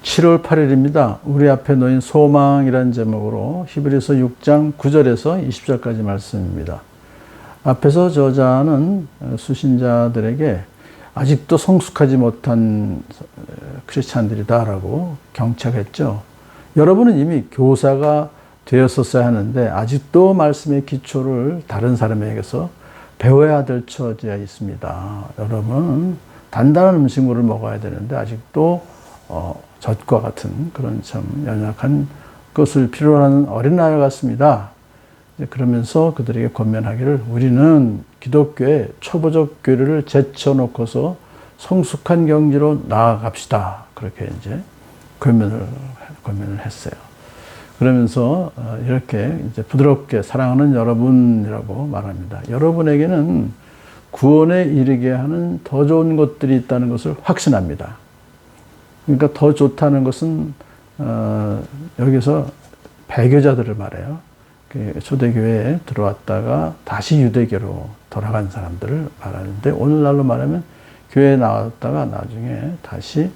7월 8일입니다. 우리 앞에 놓인 소망이라는 제목으로 히브리서 6장 9절에서 20절까지 말씀입니다. 앞에서 저자는 수신자들에게 아직도 성숙하지 못한 크리스찬들이다라고 경책했죠. 여러분은 이미 교사가 되었었어야 하는데 아직도 말씀의 기초를 다른 사람에게서 배워야 될 처지에 있습니다. 여러분은 단단한 음식물을 먹어야 되는데 아직도 젖과 같은 그런 참 연약한 것을 필요로 하는 어린아이 같습니다. 그러면서 그들에게 권면하기를 우리는 기독교의 초보적 교리를 제쳐놓고서 성숙한 경지로 나아갑시다. 그렇게 이제 권면을 했어요. 그러면서 이렇게 이제 부드럽게 사랑하는 여러분이라고 말합니다. 여러분에게는 구원에 이르게 하는 더 좋은 것들이 있다는 것을 확신합니다. 그러니까 더 좋다는 것은 여기서 배교자들을 말해요. 초대교회에 들어왔다가 다시 유대교로 돌아간 사람들을 말하는데 오늘날로 말하면 교회에 나왔다가 나중에 다시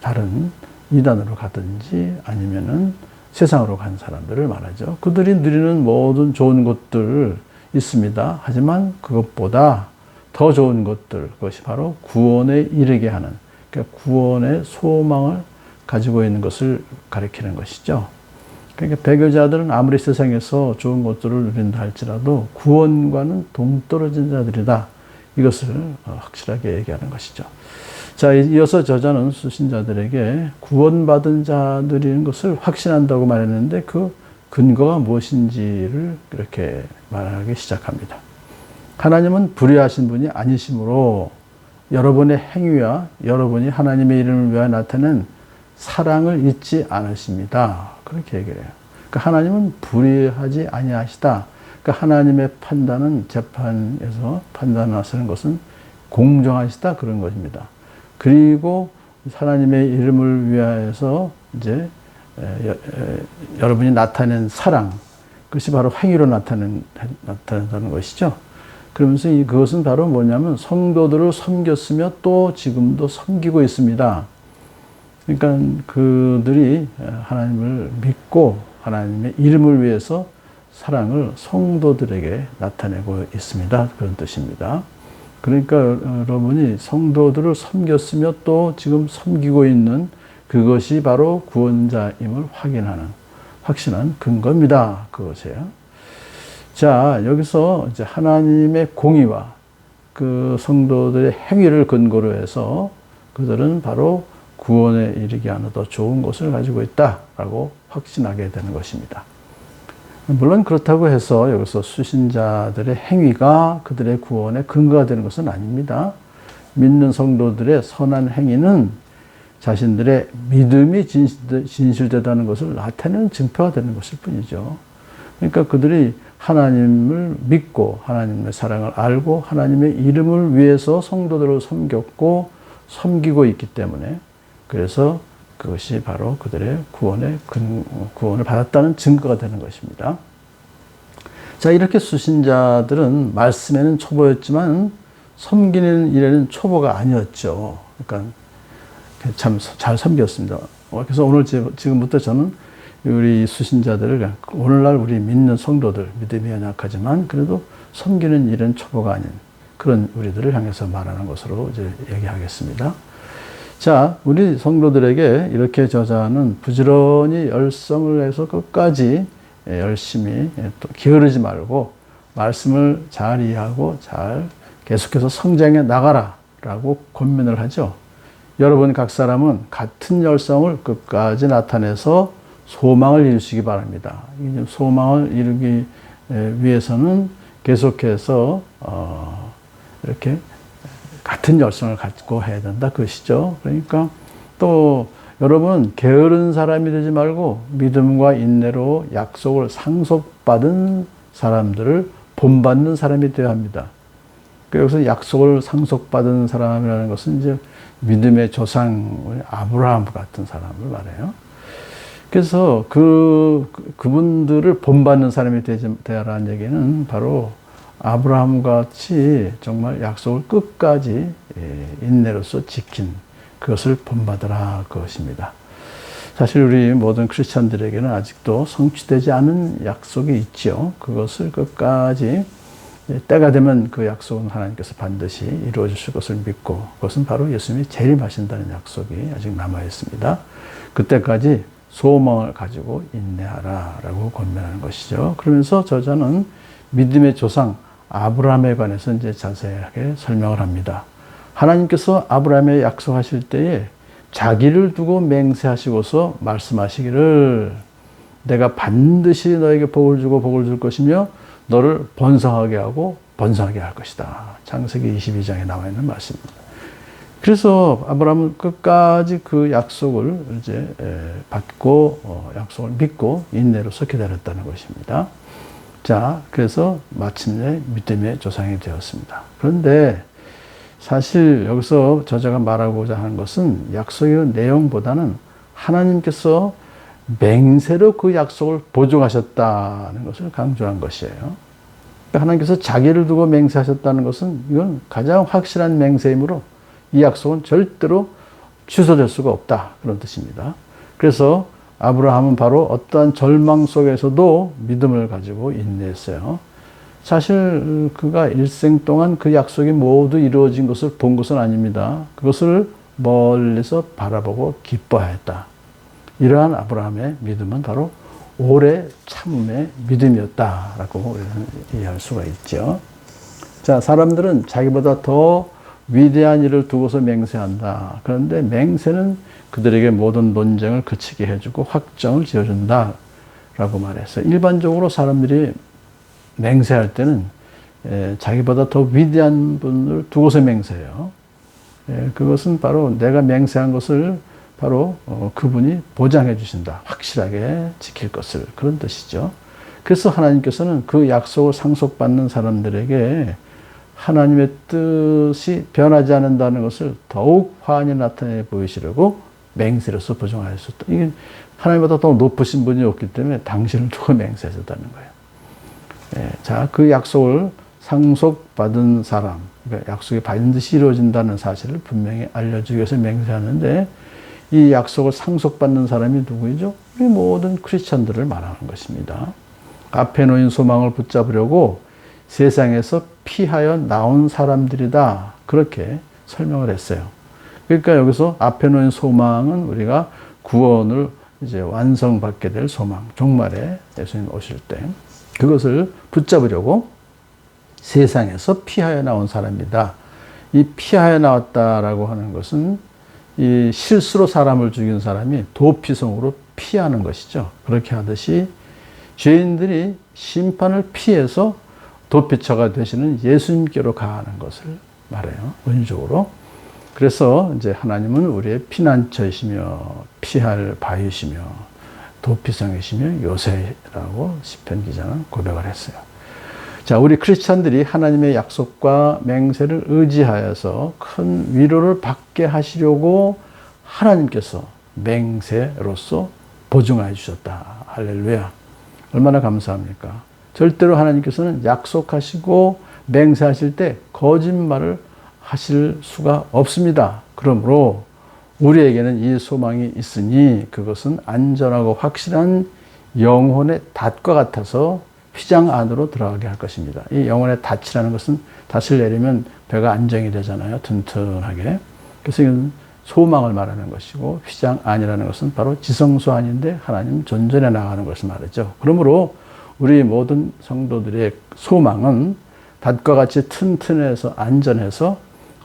다른 이단으로 가든지 아니면은 세상으로 간 사람들을 말하죠. 그들이 누리는 모든 좋은 것들 있습니다. 하지만 그것보다 더 좋은 것들, 그것이 바로 구원에 이르게 하는, 그러니까 구원의 소망을 가지고 있는 것을 가리키는 것이죠. 그러니까 배교자들은 아무리 세상에서 좋은 것들을 누린다 할지라도 구원과는 동떨어진 자들이다. 이것을 확실하게 얘기하는 것이죠. 자, 이어서 저자는 수신자들에게 구원받은 자들인 것을 확신한다고 말했는데 그 근거가 무엇인지를 이렇게 말하기 시작합니다. 하나님은 불의하신 분이 아니시므로 여러분의 행위와 여러분이 하나님의 이름을 위하여 나타낸 사랑을 잊지 않으십니다. 그렇게 얘기를 해요. 그러니까 하나님은 불의하지 아니하시다. 그러니까 하나님의 판단은 재판에서 판단하시는 것은 공정하시다 그런 것입니다. 그리고 하나님의 이름을 위하여서 이제 여러분이 나타낸 사랑, 그것이 바로 행위로 나타낸다는 것이죠. 그러면서 그것은 바로 뭐냐면 성도들을 섬겼으며 또 지금도 섬기고 있습니다. 그러니까 그들이 하나님을 믿고 하나님의 이름을 위해서 사랑을 성도들에게 나타내고 있습니다. 그런 뜻입니다. 그러니까 여러분이 성도들을 섬겼으며 또 지금 섬기고 있는 그것이 바로 구원자임을 확신한 근거입니다. 그것이에요. 자, 여기서 이제 하나님의 공의와 그 성도들의 행위를 근거로 해서 그들은 바로 구원에 이르게 하는 더 좋은 것을 가지고 있다라고 확신하게 되는 것입니다. 물론 그렇다고 해서 여기서 수신자들의 행위가 그들의 구원의 근거가 되는 것은 아닙니다. 믿는 성도들의 선한 행위는 자신들의 믿음이 진실되다는 것을 나타내는 증표가 되는 것일 뿐이죠. 그러니까 그들이 하나님을 믿고 하나님의 사랑을 알고 하나님의 이름을 위해서 성도들을 섬겼고 섬기고 있기 때문에 그래서 그것이 바로 그들의 구원을 받았다는 증거가 되는 것입니다. 자, 이렇게 수신자들은 말씀에는 초보였지만 섬기는 일에는 초보가 아니었죠. 그러니까 참 잘 섬겼습니다. 그래서 오늘 지금부터 저는 우리 수신자들을 오늘날 우리 믿는 성도들, 믿음이 연약하지만 그래도 섬기는 일은 초보가 아닌 그런 우리들을 향해서 말하는 것으로 이제 얘기하겠습니다. 자, 우리 성도들에게 이렇게 저자는 부지런히 열성을 해서 끝까지 열심히 또 게으르지 말고 말씀을 잘 이해하고 잘 계속해서 성장해 나가라라고 권면을 하죠. 여러분 각 사람은 같은 열성을 끝까지 나타내서 소망을 이루시기 바랍니다. 소망을 이루기 위해서는 계속해서 이렇게 같은 열성을 갖고 해야 된다 그것이죠. 그러니까 또 여러분 게으른 사람이 되지 말고 믿음과 인내로 약속을 상속받은 사람들을 본받는 사람이 되어야 합니다. 여기서 약속을 상속받은 사람이라는 것은 이제 믿음의 조상 아브라함 같은 사람을 말해요. 그래서 그분들을 본받는 사람이 되라는 얘기는 바로 아브라함 같이 정말 약속을 끝까지 인내로서 지킨 그것을 본받으라 그것입니다. 사실 우리 모든 크리스찬들에게는 아직도 성취되지 않은 약속이 있죠. 그것을 끝까지 때가 되면 그 약속은 하나님께서 반드시 이루어 주실 것을 믿고, 그것은 바로 예수님이 재림하신다는 약속이 아직 남아 있습니다. 그때까지 소망을 가지고 인내하라 라고 권면하는 것이죠. 그러면서 저자는 믿음의 조상 아브라함에 관해서 이제 자세하게 설명을 합니다. 하나님께서 아브라함에 약속하실 때에 자기를 두고 맹세하시고서 말씀하시기를 내가 반드시 너에게 복을 주고 복을 줄 것이며 너를 번성하게 하고 번성하게 할 것이다. 창세기 22장에 나와 있는 말씀입니다. 그래서 아브라함은 끝까지 그 약속을 이제 받고 약속을 믿고 인내로서 기다렸다는 것입니다. 자, 그래서 마침내 믿음의 조상이 되었습니다. 그런데 사실 여기서 저자가 말하고자 하는 것은 약속의 내용보다는 하나님께서 맹세로 그 약속을 보증하셨다는 것을 강조한 것이에요. 그러니까 하나님께서 자기를 두고 맹세하셨다는 것은 이건 가장 확실한 맹세이므로 이 약속은 절대로 취소될 수가 없다. 그런 뜻입니다. 그래서 아브라함은 바로 어떠한 절망 속에서도 믿음을 가지고 인내했어요. 사실 그가 일생 동안 그 약속이 모두 이루어진 것을 본 것은 아닙니다. 그것을 멀리서 바라보고 기뻐하였다. 이러한 아브라함의 믿음은 바로 오래 참음의 믿음이었다라고 이해할 수가 있죠. 자, 사람들은 자기보다 더 위대한 일을 두고서 맹세한다. 그런데 맹세는 그들에게 모든 논쟁을 그치게 해주고 확정을 지어준다 라고 말했어요. 일반적으로 사람들이 맹세할 때는 자기보다 더 위대한 분을 두고서 맹세해요. 그것은 바로 내가 맹세한 것을 바로 그분이 보장해 주신다. 확실하게 지킬 것을. 그런 뜻이죠. 그래서 하나님께서는 그 약속을 상속받는 사람들에게 하나님의 뜻이 변하지 않는다는 것을 더욱 환히 나타내 보이시려고 맹세로서 보증하셨다. 이게 하나님보다 더 높으신 분이 없기 때문에 당신을 두고 맹세하셨다는 거예요. 자, 그 약속을 상속받은 사람, 그러니까 약속이 반드시 이루어진다는 사실을 분명히 알려주기 위해서 맹세하는데 이 약속을 상속받는 사람이 누구이죠? 우리 모든 크리스찬들을 말하는 것입니다. 앞에 놓인 소망을 붙잡으려고 세상에서 피하여 나온 사람들이다. 그렇게 설명을 했어요. 그러니까 여기서 앞에 놓인 소망은 우리가 구원을 이제 완성받게 될 소망, 종말에 예수님 오실 때 그것을 붙잡으려고 세상에서 피하여 나온 사람이다. 이 피하여 나왔다라고 하는 것은 이 실수로 사람을 죽인 사람이 도피성으로 피하는 것이죠. 그렇게 하듯이 죄인들이 심판을 피해서 도피처가 되시는 예수님께로 가는 것을 말해요. 원적으로. 그래서 이제 하나님은 우리의 피난처이시며 피할 바위시며 도피성이시며 요새라고 시편 기자는 고백을 했어요. 자, 우리 크리스찬들이 하나님의 약속과 맹세를 의지하여서 큰 위로를 받게 하시려고 하나님께서 맹세로서 보증하여 주셨다. 할렐루야. 얼마나 감사합니까? 절대로 하나님께서는 약속하시고 맹세하실 때 거짓말을 하실 수가 없습니다. 그러므로 우리에게는 이 소망이 있으니 그것은 안전하고 확실한 영혼의 닷과 같아서 휘장 안으로 들어가게 할 것입니다. 이 영혼의 닷이라는 것은 닷을 내리면 배가 안정이 되잖아요. 튼튼하게. 그래서 이건 소망을 말하는 것이고 휘장 안이라는 것은 바로 지성소 안인데 하나님 존전에 나가는 것을 말하죠. 그러므로 우리 모든 성도들의 소망은 닷과 같이 튼튼해서 안전해서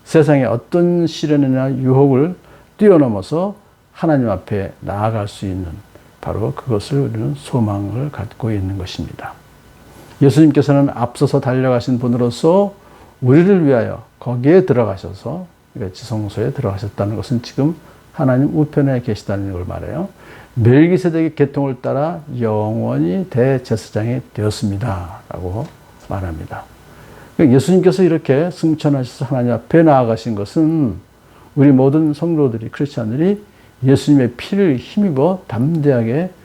세상의 어떤 시련이나 유혹을 뛰어넘어서 하나님 앞에 나아갈 수 있는 바로 그것을 우리는 소망을 갖고 있는 것입니다. 예수님께서는 앞서서 달려가신 분으로서 우리를 위하여 거기에 들어가셔서 그러니까 지성소에 들어가셨다는 것은 지금 하나님 우편에 계시다는 걸 말해요. 멜기세덱의 계통을 따라 영원히 대제사장이 되었습니다. 라고 말합니다. 예수님께서 이렇게 승천하셔서 하나님 앞에 나아가신 것은 우리 모든 성도들이, 크리스찬들이 예수님의 피를 힘입어 담대하게